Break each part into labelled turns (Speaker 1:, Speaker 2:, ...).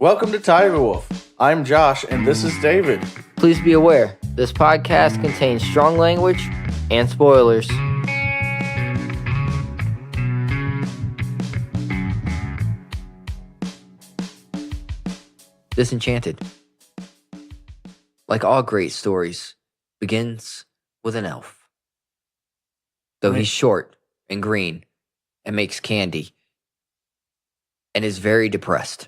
Speaker 1: Welcome to TigerWolf. I'm Josh, and this is David.
Speaker 2: Please be aware, this podcast contains strong language and spoilers. Disenchanted, like all great stories, begins with an elf. Though he's short and green and makes candy and is very depressed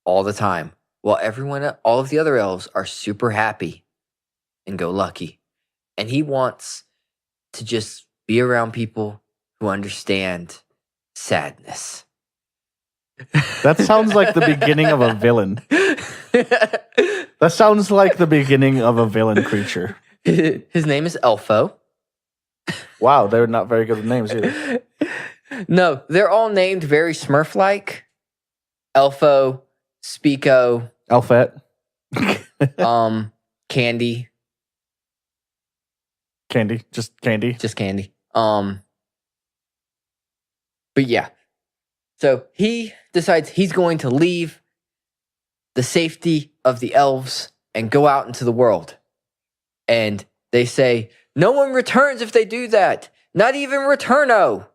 Speaker 2: all the time, while all of the other elves are super happy and go lucky. And he wants to just be around people who understand sadness.
Speaker 1: That sounds like the beginning of a villain. That sounds like the beginning of a villain creature.
Speaker 2: His name is Elfo.
Speaker 1: Wow, they're not very good with names either.
Speaker 2: No, they're all named very Smurf-like. Elfo, Speako,
Speaker 1: Elfette.
Speaker 2: Candy.
Speaker 1: Candy. Just Candy.
Speaker 2: Just Candy. But yeah. So he decides he's going to leave the safety of the elves and go out into the world. And they say, no one returns if they do that. Not even Returno.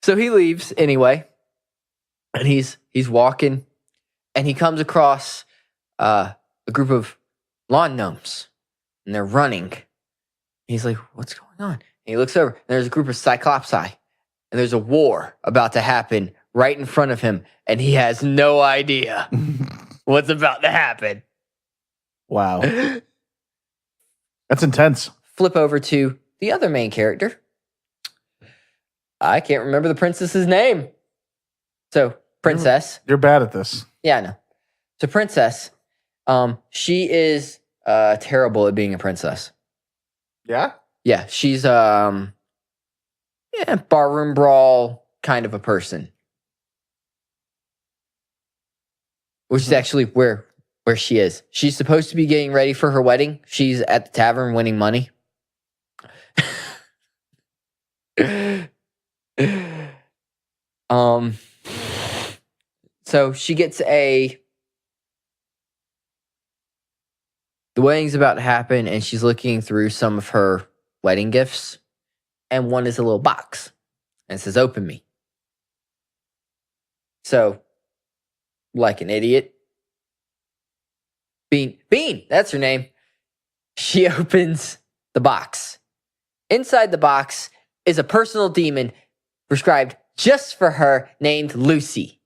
Speaker 2: So he leaves anyway. And he's walking. And he comes across a group of lawn gnomes. And they're running. He's like, what's going on? And he looks over, and there's a group of Cyclopsi. And there's a war about to happen right in front of him. And he has no idea what's about to happen.
Speaker 1: Wow. That's intense.
Speaker 2: Flip over to the other main character. I can't remember the princess's name. So, Princess.
Speaker 1: You're bad at this.
Speaker 2: Yeah, I know. So, Princess, she is terrible at being a princess.
Speaker 1: Yeah?
Speaker 2: Yeah, she's barroom brawl kind of a person. Which is actually where she is. She's supposed to be getting ready for her wedding. She's at the tavern winning money. So she gets the wedding's about to happen, and she's looking through some of her wedding gifts, and one is a little box, and it says, open me. So, like an idiot, Bean, that's her name. She opens the box. Inside the box is a personal demon prescribed just for her named Lucy.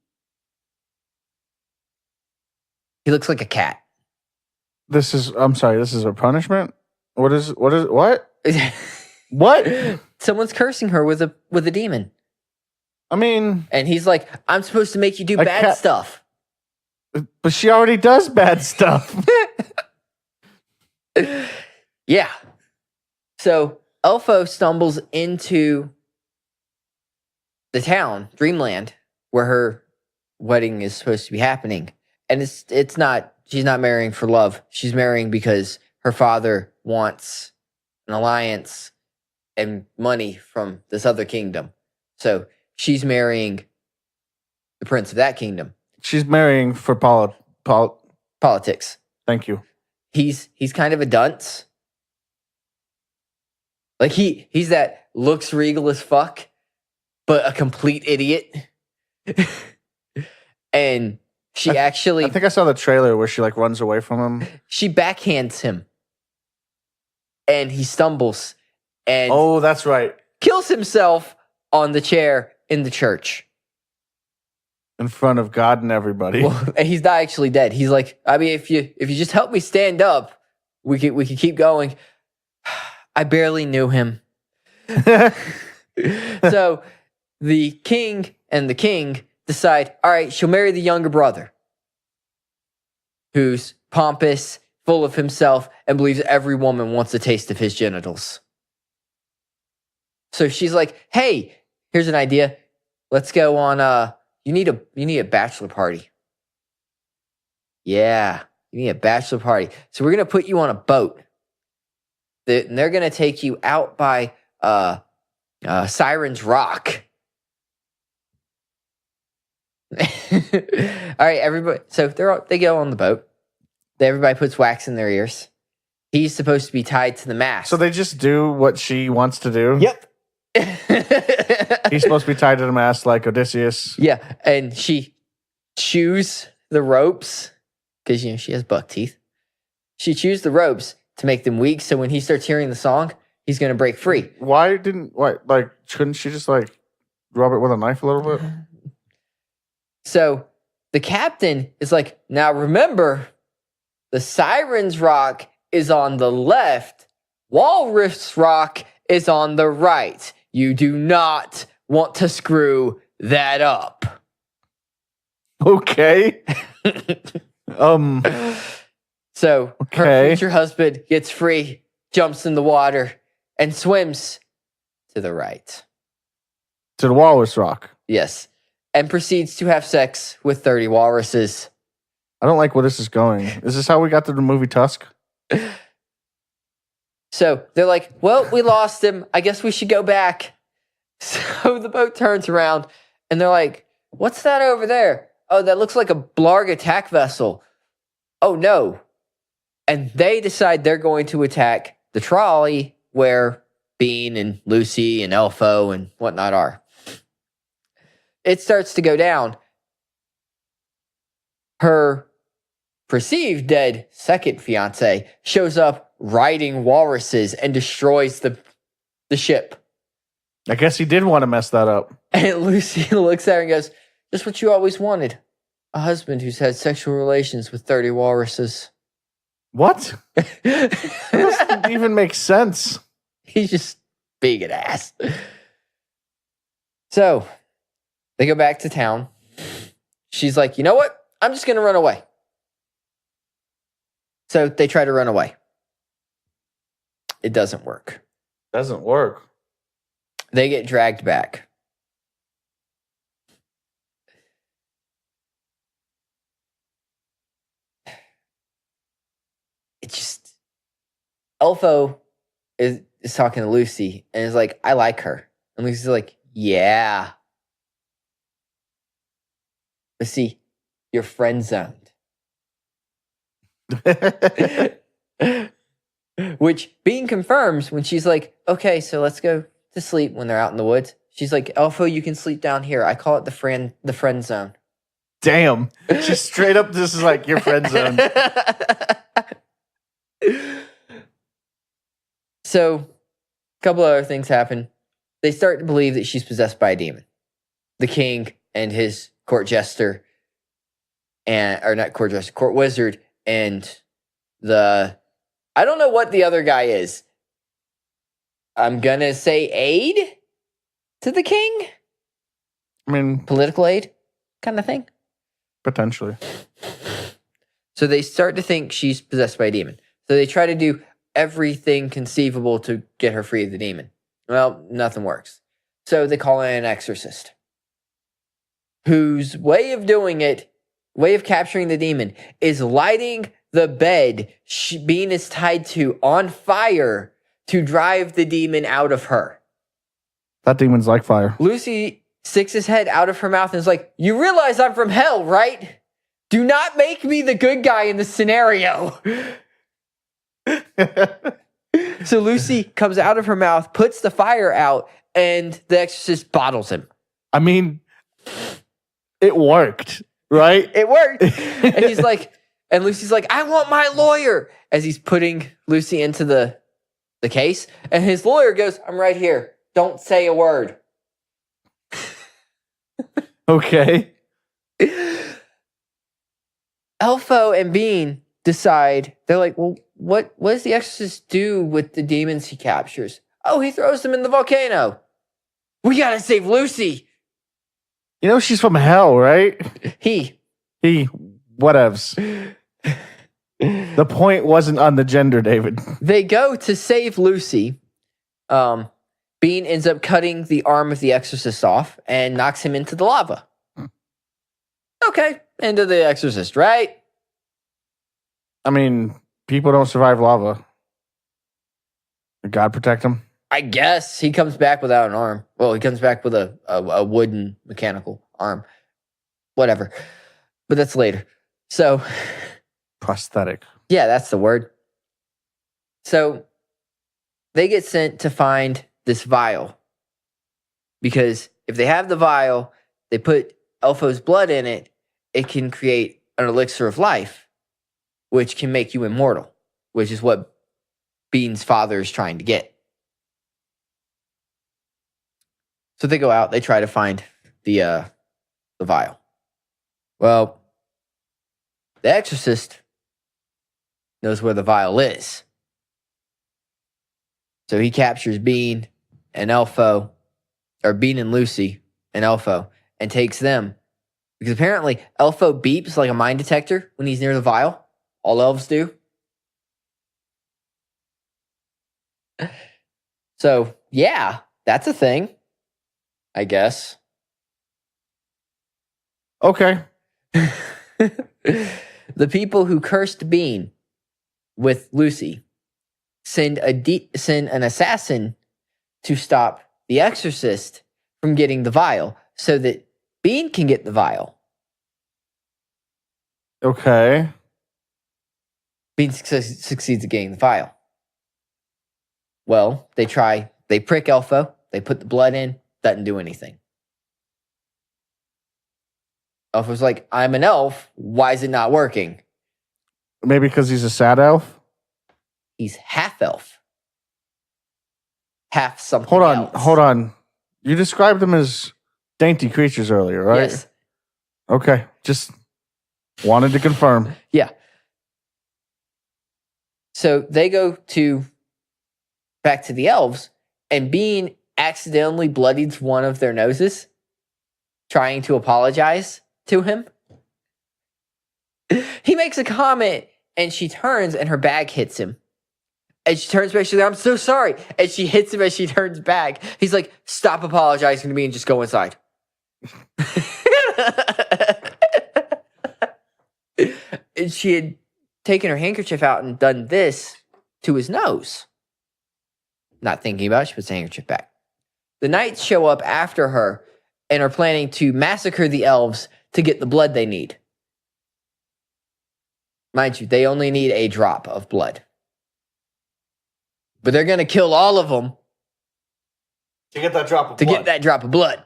Speaker 2: He looks like a cat.
Speaker 1: I'm sorry, this is a punishment? What? What?
Speaker 2: Someone's cursing her with a demon.
Speaker 1: I mean...
Speaker 2: And he's like, I'm supposed to make you do bad stuff.
Speaker 1: But she already does bad stuff.
Speaker 2: Yeah. So, Elfo stumbles into the town, Dreamland, where her wedding is supposed to be happening. And it's not, she's not marrying for love. She's marrying because her father wants an alliance and money from this other kingdom. So she's marrying the prince of that kingdom.
Speaker 1: She's marrying for
Speaker 2: politics.
Speaker 1: Thank you.
Speaker 2: He's kind of a dunce. Like he's that looks regal as fuck, but a complete idiot. And she actually...
Speaker 1: I think I saw the trailer where she runs away from him.
Speaker 2: She backhands him. And he stumbles. And
Speaker 1: oh, that's right.
Speaker 2: Kills himself on the chair in the church.
Speaker 1: In front of God and everybody.
Speaker 2: Well, and he's not actually dead. He's like, I mean, if you just help me stand up, we could keep going. I barely knew him. So the king and the king decide, all right, she'll marry the younger brother, who's pompous, full of himself, and believes every woman wants a taste of his genitals. So she's like, hey, here's an idea. Let's go on, you need a bachelor party. Yeah, you need a bachelor party. So we're going to put you on a boat. And they're going to take you out by Siren's Rock. All right, everybody. So they go on the boat. Everybody puts wax in their ears. He's supposed to be tied to the mast.
Speaker 1: So they just do what she wants to do?
Speaker 2: Yep.
Speaker 1: He's supposed to be tied to the mast like Odysseus.
Speaker 2: Yeah, and she chews the ropes because she has buck teeth. She chews the ropes to make them weak, so when he starts hearing the song, he's going to break free.
Speaker 1: Couldn't she just rub it with a knife a little bit?
Speaker 2: So the captain is like, now remember, the Siren's Rock is on the left. Walrus Rock is on the right. You do not want to screw that up.
Speaker 1: Okay.
Speaker 2: So
Speaker 1: Okay.
Speaker 2: her future husband gets free, jumps in the water, and swims to the right.
Speaker 1: To the Walrus Rock.
Speaker 2: Yes. And proceeds to have sex with 30 walruses.
Speaker 1: I don't like where this is going. Is this how we got to the movie Tusk?
Speaker 2: So they're like, well, we lost him. I guess we should go back. So the boat turns around and they're like, what's that over there? Oh, that looks like a Blarg attack vessel. Oh, no. And they decide they're going to attack the trolley where Bean and Lucy and Elfo and whatnot are. It starts to go down. Her perceived dead second fiance shows up riding walruses and destroys the ship.
Speaker 1: I guess he did want to mess that up.
Speaker 2: And Lucy looks at her and goes, just what you always wanted. A husband who's had sexual relations with 30 walruses.
Speaker 1: What? That doesn't even make sense.
Speaker 2: He's just being an ass. So they go back to town. She's like, you know what? I'm just going to run away. So they try to run away. It doesn't work.
Speaker 1: Doesn't work.
Speaker 2: They get dragged back. It just... Elfo is talking to Lucy and is like, I like her. And Lucy's like, yeah. But see, you're friend zoned. Which Bean confirms when she's like, okay, so let's go to sleep when they're out in the woods. She's like, Elfo, you can sleep down here. I call it the friend zone.
Speaker 1: Damn. She's straight up, this is like your friend zone.
Speaker 2: So, a couple other things happen. They start to believe that she's possessed by a demon. The king and his court jester, court wizard, and I don't know what the other guy is. I'm gonna say aid to the king?
Speaker 1: I mean,
Speaker 2: political aid kind of thing?
Speaker 1: Potentially.
Speaker 2: So they start to think she's possessed by a demon. So they try to do everything conceivable to get her free of the demon. Well, nothing works. So they call in an exorcist, whose way of capturing the demon is lighting the bed Bean is tied to on fire to drive the demon out of her.
Speaker 1: That demon's like fire.
Speaker 2: Lucy sticks his head out of her mouth and is like, you realize I'm from hell, right? Do not make me the good guy in the scenario. So Lucy comes out of her mouth, puts the fire out, and the exorcist bottles him.
Speaker 1: I mean, it worked, right?
Speaker 2: It worked. And he's like, and Lucy's like, I want my lawyer, as he's putting Lucy into the case. And his lawyer goes, I'm right here. Don't say a word.
Speaker 1: Okay.
Speaker 2: Elfo and Bean decide, they're like, well, what does the exorcist do with the demons he captures? Oh, he throws them in the volcano. We gotta save Lucy.
Speaker 1: You know she's from hell, right?
Speaker 2: He,
Speaker 1: whatevs. The point wasn't on the gender, David.
Speaker 2: They go to save Lucy. Bean ends up cutting the arm of the exorcist off and knocks him into the lava. Okay, end of the exorcist, right?
Speaker 1: I mean, people don't survive lava. God protect them.
Speaker 2: I guess he comes back without an arm. Well, he comes back with a wooden mechanical arm. Whatever. But that's later. So,
Speaker 1: Prosthetic.
Speaker 2: yeah, that's the word. So, they get sent to find this vial. Because if they have the vial, they put Elfo's blood in it, it can create an elixir of life, which can make you immortal, which is what Bean's father is trying to get. So they go out, they try to find the vial. Well, the exorcist knows where the vial is. So he captures Bean and Elfo, or Bean and Lucy and Elfo, and takes them. Because apparently Elfo beeps like a mine detector when he's near the vial. All elves do. So, yeah, that's a thing, I guess.
Speaker 1: Okay.
Speaker 2: The people who cursed Bean with Lucy send an assassin to stop the exorcist from getting the vial so that Bean can get the vial.
Speaker 1: Okay.
Speaker 2: Bean succeeds at getting the vial. Well, they prick Elfo, they put the blood in, doesn't do anything. Elfo's like, I'm an elf, why is it not working?
Speaker 1: Maybe because he's a sad elf?
Speaker 2: He's half elf. Half something
Speaker 1: Hold on. You described them as dainty creatures earlier, right?
Speaker 2: Yes.
Speaker 1: Okay. Just wanted to confirm.
Speaker 2: Yeah. So they go back to the elves, and Bean accidentally bloodies one of their noses, trying to apologize to him. He makes a comment, and she turns, and her bag hits him. And she turns back, she's like, I'm so sorry. And she hits him as she turns back. He's like, stop apologizing to me and just go inside. And she had taken her handkerchief out and done this to his nose. Not thinking about it, she puts the handkerchief back. The knights show up after her and are planning to massacre the elves to get the blood they need. Mind you, they only need a drop of blood. But they're going to kill all of them
Speaker 1: To get that drop of
Speaker 2: to get that drop of blood.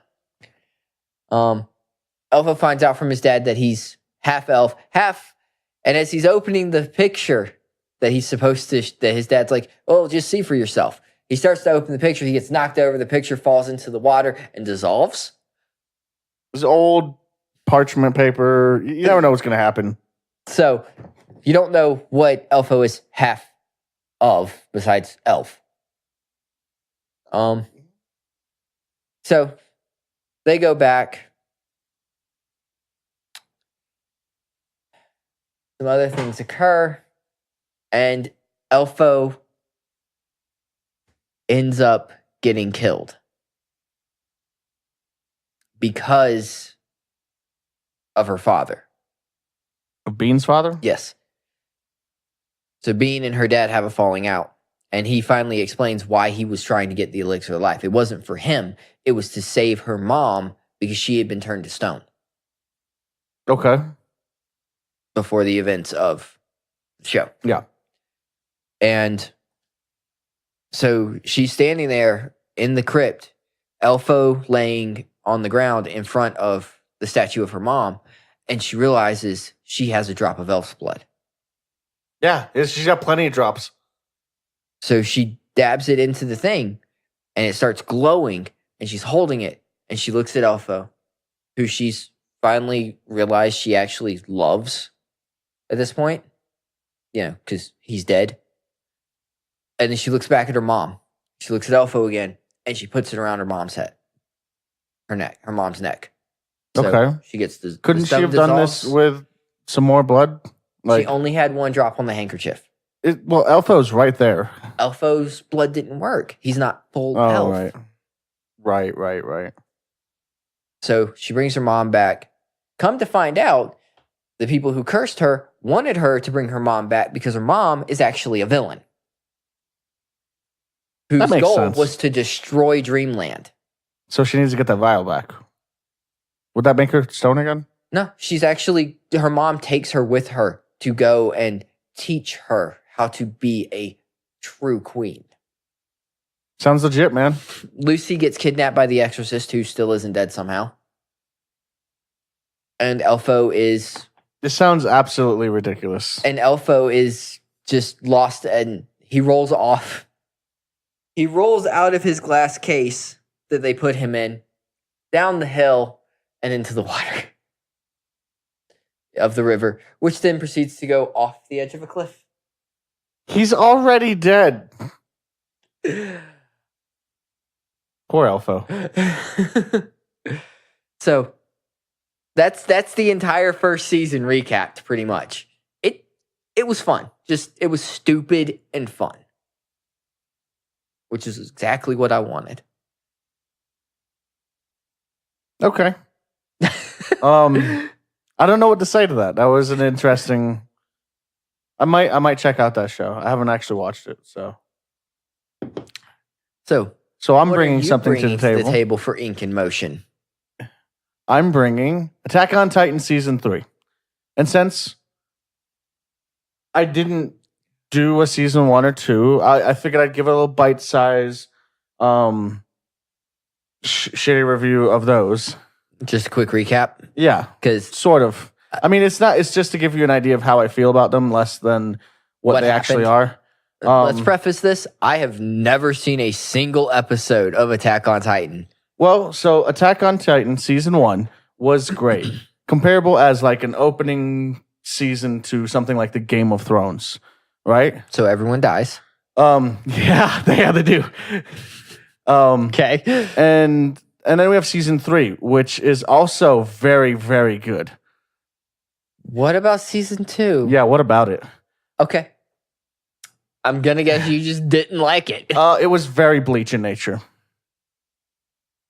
Speaker 2: Elfo finds out from his dad that he's half elf, half. And as he's opening the picture that he's supposed to, that his dad's like, oh, just see for yourself. He starts to open the picture. He gets knocked over. The picture falls into the water and dissolves.
Speaker 1: It's old parchment paper. You never know what's going to happen.
Speaker 2: So you don't know what Elfo is half of besides elf. So they go back. Some other things occur, and Elfo ends up getting killed because of her father.
Speaker 1: Of Bean's father?
Speaker 2: Yes. So Bean and her dad have a falling out, and he finally explains why he was trying to get the elixir of life. It wasn't for him. It was to save her mom because she had been turned to stone.
Speaker 1: Okay.
Speaker 2: Before the events of the show.
Speaker 1: Yeah.
Speaker 2: And so she's standing there in the crypt, Elfo laying on the ground in front of the statue of her mom, and she realizes she has a drop of elf's blood.
Speaker 1: Yeah, she's got plenty of drops.
Speaker 2: So she dabs it into the thing, and it starts glowing, and she's holding it, and she looks at Elfo, who she's finally realized she actually loves at this point, because he's dead. And then she looks back at her mom. She looks at Elfo again, and she puts it around her mom's head, her mom's neck. So
Speaker 1: okay.
Speaker 2: She gets the.
Speaker 1: Couldn't she have done this with some more blood?
Speaker 2: She only had one drop on the handkerchief.
Speaker 1: Well, Elfo's right there.
Speaker 2: Elfo's blood didn't work. He's not full elf.
Speaker 1: Right.
Speaker 2: So she brings her mom back. Come to find out, the people who cursed her wanted her to bring her mom back because her mom is actually a villain. whose
Speaker 1: makes
Speaker 2: goal
Speaker 1: sense.
Speaker 2: was to destroy Dreamland.
Speaker 1: So she needs to get that vial back. Would that make her stone again?
Speaker 2: No, her mom takes her with her to go and teach her how to be a true queen.
Speaker 1: Sounds legit, man.
Speaker 2: Lucy gets kidnapped by the exorcist, who still isn't dead somehow. And Elfo is...
Speaker 1: This sounds absolutely ridiculous.
Speaker 2: And Elfo is just lost, and he rolls off. He rolls out of his glass case that they put him in, down the hill, and into the water of the river, which then proceeds to go off the edge of a cliff.
Speaker 1: He's already dead. Poor Elfo.
Speaker 2: So that's the entire first season recapped, pretty much. It was fun. It was stupid and fun, which is exactly what I wanted.
Speaker 1: Okay. I don't know what to say to that. That was an interesting. I might check out that show. I haven't actually watched it, so I'm
Speaker 2: what
Speaker 1: bringing
Speaker 2: are you
Speaker 1: something to the
Speaker 2: bringing
Speaker 1: table.
Speaker 2: For Ink in Motion.
Speaker 1: I'm bringing Attack on Titan season 3, and since I didn't do a season 1 or 2, I figured I'd give it a little bite size, shitty review of those.
Speaker 2: Just a quick recap,
Speaker 1: Yeah,
Speaker 2: because
Speaker 1: sort of. I mean, it's not. It's just to give you an idea of how I feel about them, less than what they actually are.
Speaker 2: Let's preface this. I have never seen a single episode of Attack on Titan.
Speaker 1: Well, so Attack on Titan season 1 was great, comparable as like an opening season to something like the Game of Thrones, right?
Speaker 2: So everyone dies.
Speaker 1: Yeah, they do.
Speaker 2: Okay.
Speaker 1: And then we have season 3, which is also very, very good.
Speaker 2: What about season 2?
Speaker 1: Yeah, what about it?
Speaker 2: Okay. I'm gonna guess you just didn't like it.
Speaker 1: It was very Bleach in nature.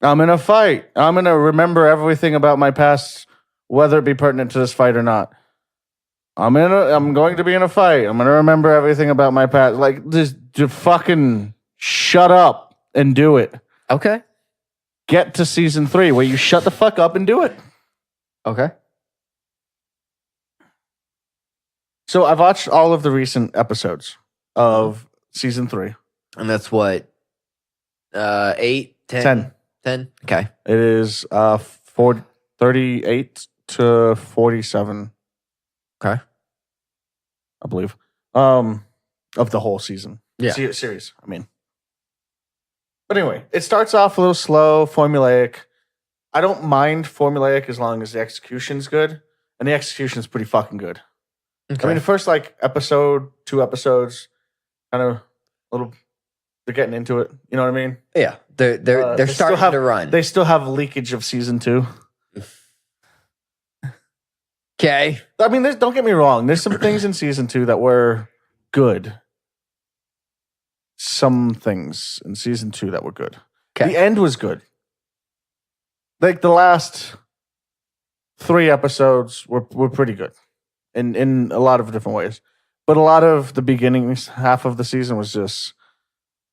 Speaker 1: I'm in a fight. I'm gonna remember everything about my past, whether it be pertinent to this fight or not. I'm going to be in a fight. I'm gonna remember everything about my past. Like, just fucking shut up and do it.
Speaker 2: Okay.
Speaker 1: Get to season 3 where you shut the fuck up and do it.
Speaker 2: Okay.
Speaker 1: So I've watched all of the recent episodes of season 3.
Speaker 2: And that's what? 8, 10? 10? Okay.
Speaker 1: It is 38 to 47.
Speaker 2: Okay.
Speaker 1: I believe. Of the whole season.
Speaker 2: Yeah.
Speaker 1: Series, I mean. But anyway, it starts off a little slow, formulaic. I don't mind formulaic as long as the execution's good. And the execution's pretty fucking good.
Speaker 2: Okay.
Speaker 1: I mean, the first episode, 2 episodes, kind of they're getting into it. You know what I mean?
Speaker 2: Yeah. They're starting to run.
Speaker 1: They still have leakage of season 2.
Speaker 2: Okay.
Speaker 1: I mean, don't get me wrong. There's some things in season 2 that were good. Some things in season 2 that were good.
Speaker 2: Okay.
Speaker 1: The end was good. Like the last 3 episodes were pretty good in a lot of different ways. But a lot of the beginning half of the season was just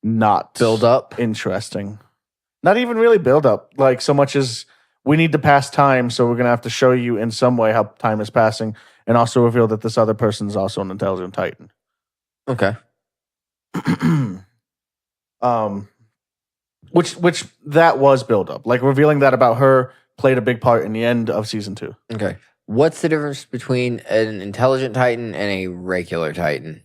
Speaker 1: not
Speaker 2: build up.
Speaker 1: Interesting. Not even really build up. Like so much as we need to pass time, so we're gonna have to show you in some way how time is passing, and also reveal that this other person is also an intelligent Titan.
Speaker 2: Okay.
Speaker 1: Which that was build up. Like revealing that about her played a big part in the end of season 2.
Speaker 2: Okay. What's the difference between an intelligent Titan and a regular Titan?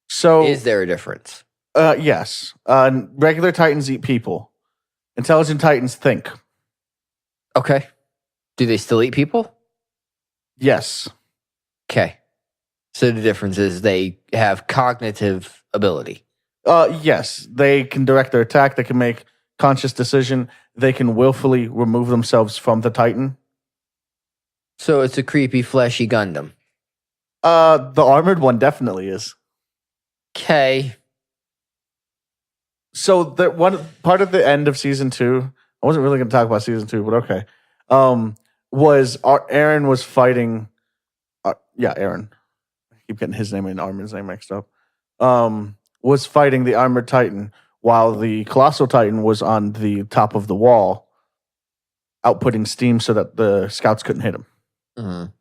Speaker 1: So
Speaker 2: is there a difference?
Speaker 1: Yes. Regular Titans eat people. Intelligent Titans think.
Speaker 2: Okay. Do they still eat people?
Speaker 1: Yes.
Speaker 2: Okay. So the difference is they have cognitive ability.
Speaker 1: Yes. They can direct their attack. They can make conscious decision. They can willfully remove themselves from the Titan.
Speaker 2: So it's a creepy, fleshy Gundam.
Speaker 1: The armored one definitely is.
Speaker 2: Okay.
Speaker 1: So the one part of the end of season 2, I wasn't really going to talk about season 2, but okay. Was Aaron was fighting. Aaron. I keep getting his name and Armin's name mixed up. was fighting the Armored Titan while the Colossal Titan was on the top of the wall, outputting steam so that the scouts couldn't hit him.
Speaker 2: Mm-hmm.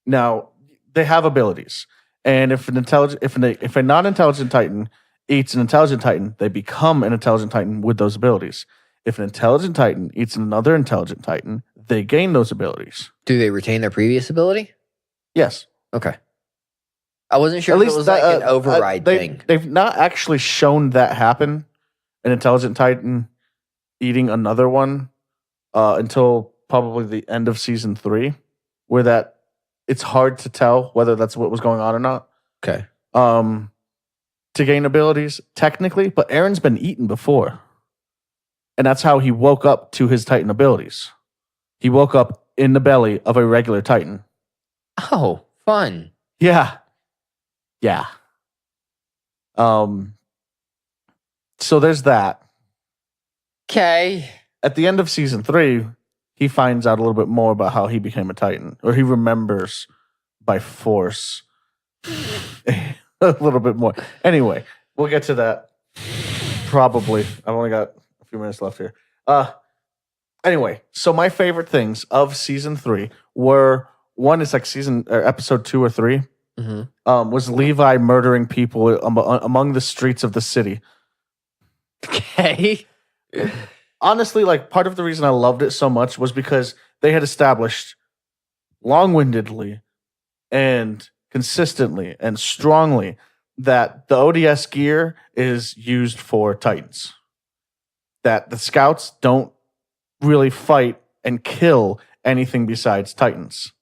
Speaker 1: Now, they have abilities. And if a non-intelligent Titan eats an intelligent Titan, they become an intelligent Titan with those abilities. If an intelligent Titan eats another intelligent Titan, they gain those abilities.
Speaker 2: Do they retain their previous ability?
Speaker 1: Yes.
Speaker 2: Okay. I wasn't sure if it was like an override thing.
Speaker 1: They've not actually shown that happen, an intelligent Titan eating another one, until probably the end of season 3, where that it's hard to tell whether that's what was going on or not.
Speaker 2: Okay.
Speaker 1: To gain abilities, technically, but Aaron's been eaten before. And that's how he woke up to his Titan abilities. He woke up in the belly of a regular Titan.
Speaker 2: Oh, fun.
Speaker 1: Yeah. Yeah. So there's that.
Speaker 2: Okay.
Speaker 1: At the end of season 3, he finds out a little bit more about how he became a Titan, or he remembers by force a little bit more. Anyway, we'll get to that probably. I've only got a few minutes left here. Anyway, so my favorite things of season 3 were, one is like episode 2 or 3.
Speaker 2: Mm-hmm.
Speaker 1: Was Levi murdering people among the streets of the city.
Speaker 2: Okay.
Speaker 1: Honestly, like, part of the reason I loved it so much was because they had established long-windedly and consistently and strongly that the ODS gear is used for Titans. That the scouts don't really fight and kill anything besides Titans.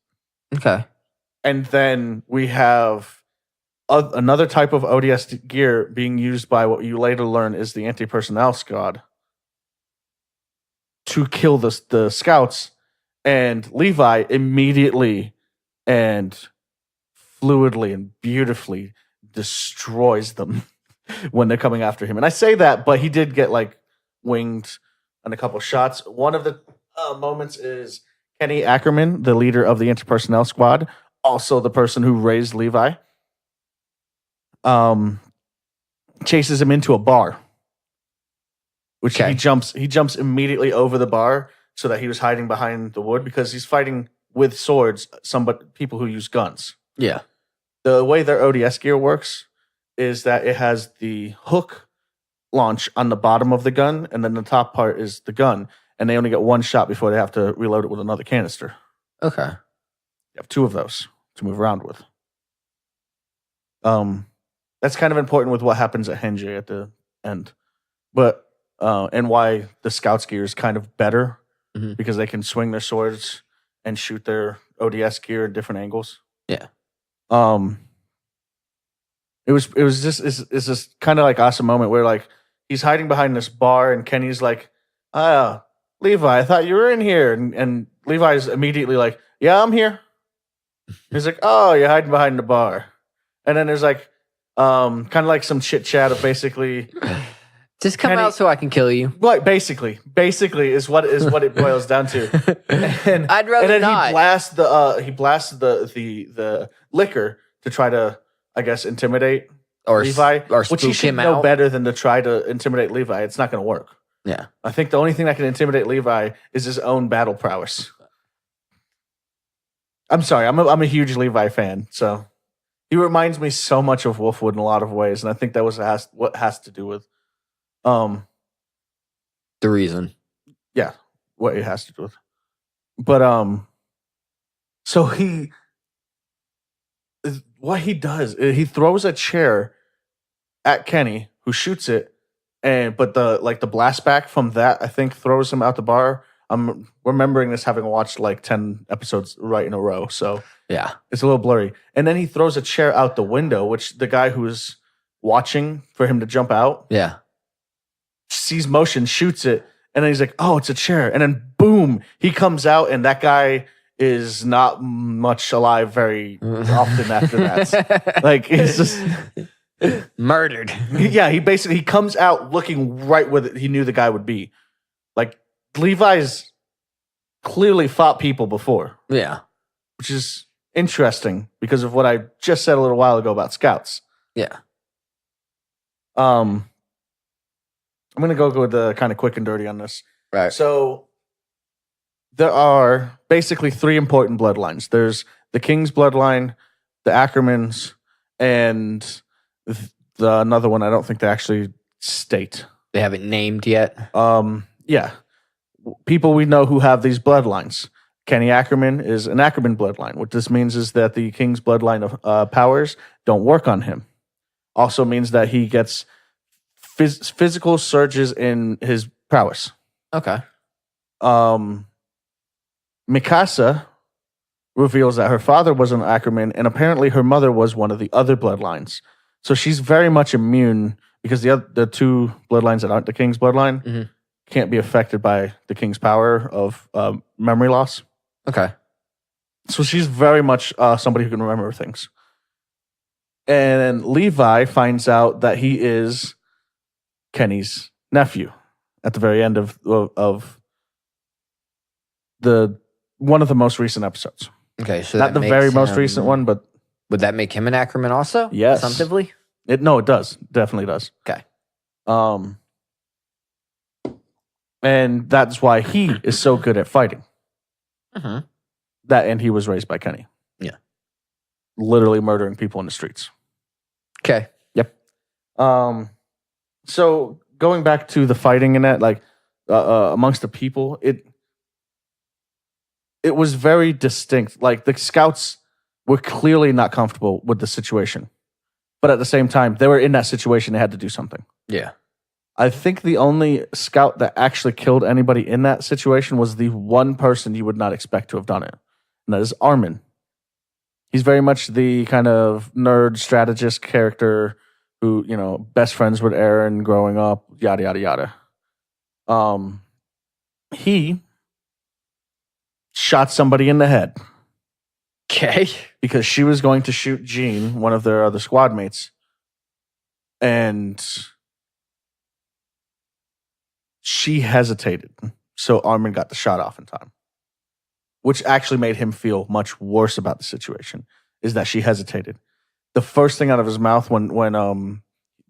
Speaker 2: Okay.
Speaker 1: And then we have another type of ODS gear being used by what you later learn is the anti-personnel squad to kill the scouts. And Levi immediately and fluidly and beautifully destroys them when they're coming after him. And I say that, but he did get like winged on a couple shots. One of the moments is Kenny Ackerman, the leader of the anti-personnel squad, also the person who raised Levi, chases him into a bar, which he jumps immediately over the bar so that he was hiding behind the wood because he's fighting with swords, people who use guns.
Speaker 2: Yeah.
Speaker 1: The way their ODS gear works is that it has the hook launch on the bottom of the gun, and then the top part is the gun, and they only get one shot before they have to reload it with another canister.
Speaker 2: Okay.
Speaker 1: You have 2 of those to move around with. That's kind of important with what happens at Henji at the end, but and why the Scouts gear is kind of better because they can swing their swords and shoot their ODS gear at different angles.
Speaker 2: Yeah.
Speaker 1: It was just it's this kind of like awesome moment where like he's hiding behind this bar and Kenny's like, Levi, I thought you were in here, and Levi's immediately like, yeah, I'm here. He's like, oh, you're hiding behind the bar. And then there's like, kind of like some chit chat of basically,
Speaker 2: just come out so I can kill you.
Speaker 1: Right, basically is what it boils down to. And
Speaker 2: I'd rather
Speaker 1: and then
Speaker 2: not.
Speaker 1: He blasts the liquor to try to, I guess, intimidate Levi,
Speaker 2: or
Speaker 1: which he should know better than to try to intimidate Levi. It's not going to work.
Speaker 2: Yeah,
Speaker 1: I think the only thing that can intimidate Levi is his own battle prowess. I'm sorry, I'm a huge Levi fan, so he reminds me so much of Wolfwood in a lot of ways, and I think that was what has to do with
Speaker 2: the reason.
Speaker 1: Yeah, what it has to do with. But so what he does is he throws a chair at Kenny, who shoots it, but the blast back from that, I think, throws him out the bar. I'm remembering this having watched like 10 episodes right in a row, so
Speaker 2: yeah,
Speaker 1: it's a little blurry. And then he throws a chair out the window, which the guy who's watching for him to jump out, sees motion, shoots it, and then he's like, "Oh, it's a chair!" And then boom, he comes out, and that guy is not much alive very often after that. Like, it's just
Speaker 2: murdered.
Speaker 1: Yeah, he comes out looking right where he knew the guy would be. Like, Levi's clearly fought people before.
Speaker 2: Yeah.
Speaker 1: Which is interesting because of what I just said a little while ago about Scouts.
Speaker 2: Yeah.
Speaker 1: I'm gonna go with the kind of quick and dirty on this.
Speaker 2: Right.
Speaker 1: So there are basically three important bloodlines. There's the King's bloodline, the Ackermans, and another one I don't think they actually state.
Speaker 2: They haven't named yet.
Speaker 1: Yeah. People we know who have these bloodlines. Kenny Ackerman is an Ackerman bloodline. What this means is that the King's bloodline of powers don't work on him. Also means that he gets physical surges in his prowess.
Speaker 2: Okay.
Speaker 1: Mikasa reveals that her father was an Ackerman, and apparently her mother was one of the other bloodlines. So she's very much immune because the two bloodlines that aren't the King's bloodline can't be affected by the King's power of memory loss.
Speaker 2: Okay.
Speaker 1: So she's very much somebody who can remember things. And Levi finds out that he is Kenny's nephew at the very end of the one of the most recent episodes.
Speaker 2: Okay, so
Speaker 1: not the very most recent one, but
Speaker 2: would that make him an Ackerman also?
Speaker 1: Yes,
Speaker 2: assumptively.
Speaker 1: It does, definitely does.
Speaker 2: Okay.
Speaker 1: And that's why he is so good at fighting. That and he was raised by Kenny.
Speaker 2: Yeah,
Speaker 1: literally murdering people in the streets.
Speaker 2: Okay.
Speaker 1: Yep. So going back to the fighting in that, like amongst the people, it was very distinct. Like the scouts were clearly not comfortable with the situation, but at the same time, they were in that situation. They had to do something.
Speaker 2: Yeah.
Speaker 1: I think the only scout that actually killed anybody in that situation was the one person you would not expect to have done it, and that is Armin. He's very much the kind of nerd strategist character who, best friends with Eren growing up, yada, yada, yada. He shot somebody in the head.
Speaker 2: Okay.
Speaker 1: Because she was going to shoot Jean, one of their other squad mates. And she hesitated. So Armin got the shot off in time. Which actually made him feel much worse about the situation, is that she hesitated. The first thing out of his mouth when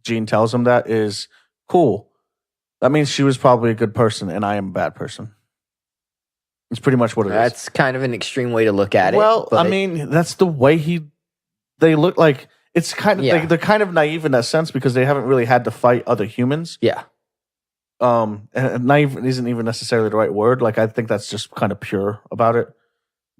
Speaker 1: Jean tells him that is, cool. That means she was probably a good person and I am a bad person. It's pretty much what it is.
Speaker 2: That's kind of an extreme way to look at it.
Speaker 1: Well, I mean, that's the way they look like. It's kind of, they're kind of naive in that sense because they haven't really had to fight other humans.
Speaker 2: Yeah.
Speaker 1: And naive isn't even necessarily the right word. Like, I think that's just kind of pure about it.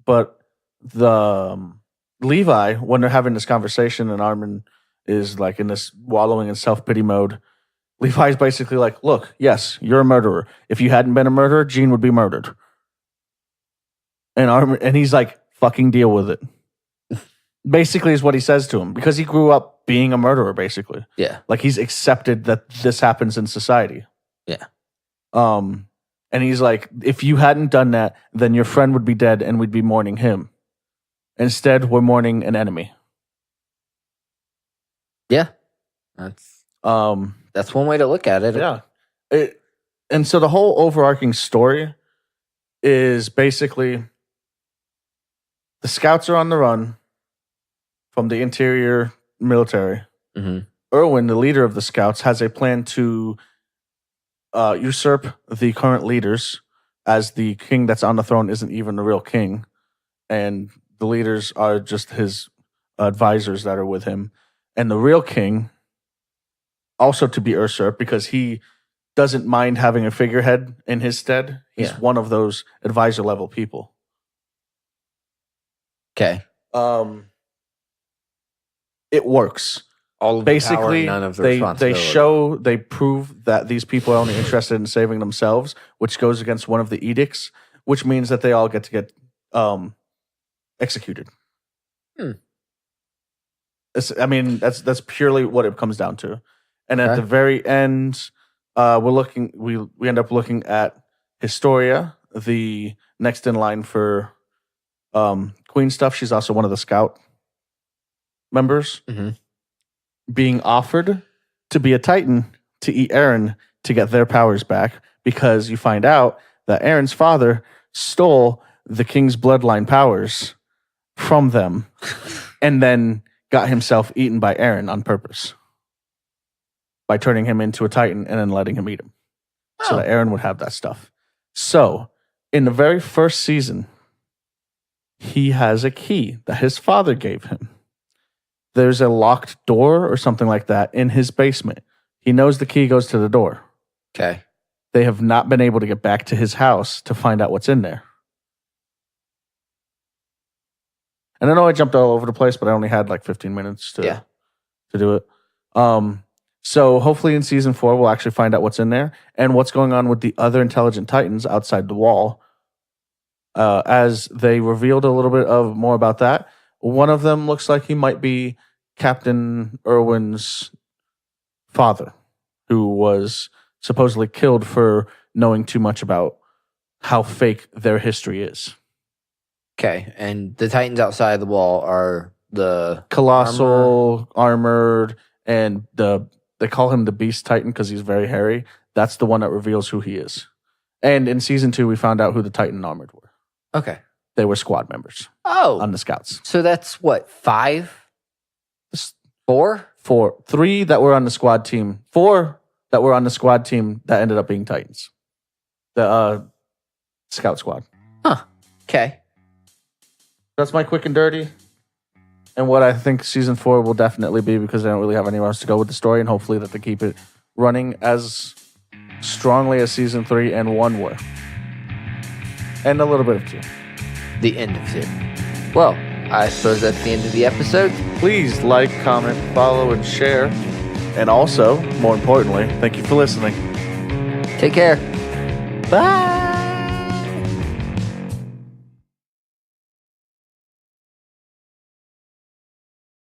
Speaker 1: But the Levi, when they're having this conversation and Armin is like in this wallowing in self-pity mode, Levi's basically like, look, yes, you're a murderer. If you hadn't been a murderer, Jean would be murdered. And he's like, fucking deal with it. Basically is what he says to him because he grew up being a murderer, basically.
Speaker 2: Yeah.
Speaker 1: Like he's accepted that this happens in society.
Speaker 2: Yeah.
Speaker 1: And he's like, if you hadn't done that, then your friend would be dead and we'd be mourning him. Instead, we're mourning an enemy.
Speaker 2: Yeah. That's one way to look at it.
Speaker 1: Yeah. And so the whole overarching story is basically the scouts are on the run from the interior military. Erwin, the leader of the scouts, has a plan to usurp the current leaders, as the king that's on the throne isn't even the real king. And the leaders are just his advisors that are with him. And the real king, also to be usurped because he doesn't mind having a figurehead in his stead. He's one of those advisor level people.
Speaker 2: Okay.
Speaker 1: It works.
Speaker 2: All of
Speaker 1: basically,
Speaker 2: the power, none of the responsibility.
Speaker 1: They prove that these people are only interested in saving themselves, which goes against one of the edicts, which means that they all get to get executed. I mean, that's purely what it comes down to. And at the very end, we end up looking at Historia, the next in line for Queen stuff. She's also one of the scout members. Being offered to be a Titan to eat Eren to get their powers back, because you find out that Eren's father stole the king's bloodline powers from them and then got himself eaten by Eren on purpose. by turning him into a Titan and then letting him eat him. So that Eren would have that stuff. So, in the very first season, he has a key that his father gave him. There's a locked door or something like that in his basement. He knows the key goes to the door.
Speaker 2: Okay.
Speaker 1: They have not been able to get back to his house to find out what's in there. And I know I jumped all over the place, but I only had like 15 minutes to do it. So hopefully in season 4, we'll actually find out what's in there and what's going on with the other intelligent Titans outside the wall. As they revealed a little bit of more about that, one of them looks like he might be Captain Irwin's father, who was supposedly killed for knowing too much about how fake their history is.
Speaker 2: Okay, and the Titans outside the wall are the
Speaker 1: colossal, armored, and they call him the Beast Titan because he's very hairy. That's the one that reveals who he is. And in season 2, we found out who the Titan armored were.
Speaker 2: Okay.
Speaker 1: They were squad members.
Speaker 2: Oh.
Speaker 1: On the scouts.
Speaker 2: So that's what, 5? 4?
Speaker 1: 4. 3 that were on the squad team. 4 that were on the squad team that ended up being Titans. The scout squad.
Speaker 2: Huh. Okay.
Speaker 1: That's my quick and dirty. And what I think season 4 will definitely be, because they don't really have anywhere else to go with the story, and hopefully that they keep it running as strongly as season 3 and 1 were. And a little bit of 2.
Speaker 2: The end of 2. Well, I suppose that's the end of the episode.
Speaker 1: Please like, comment, follow, and share. And also, more importantly, thank you for listening.
Speaker 2: Take care.
Speaker 1: Bye.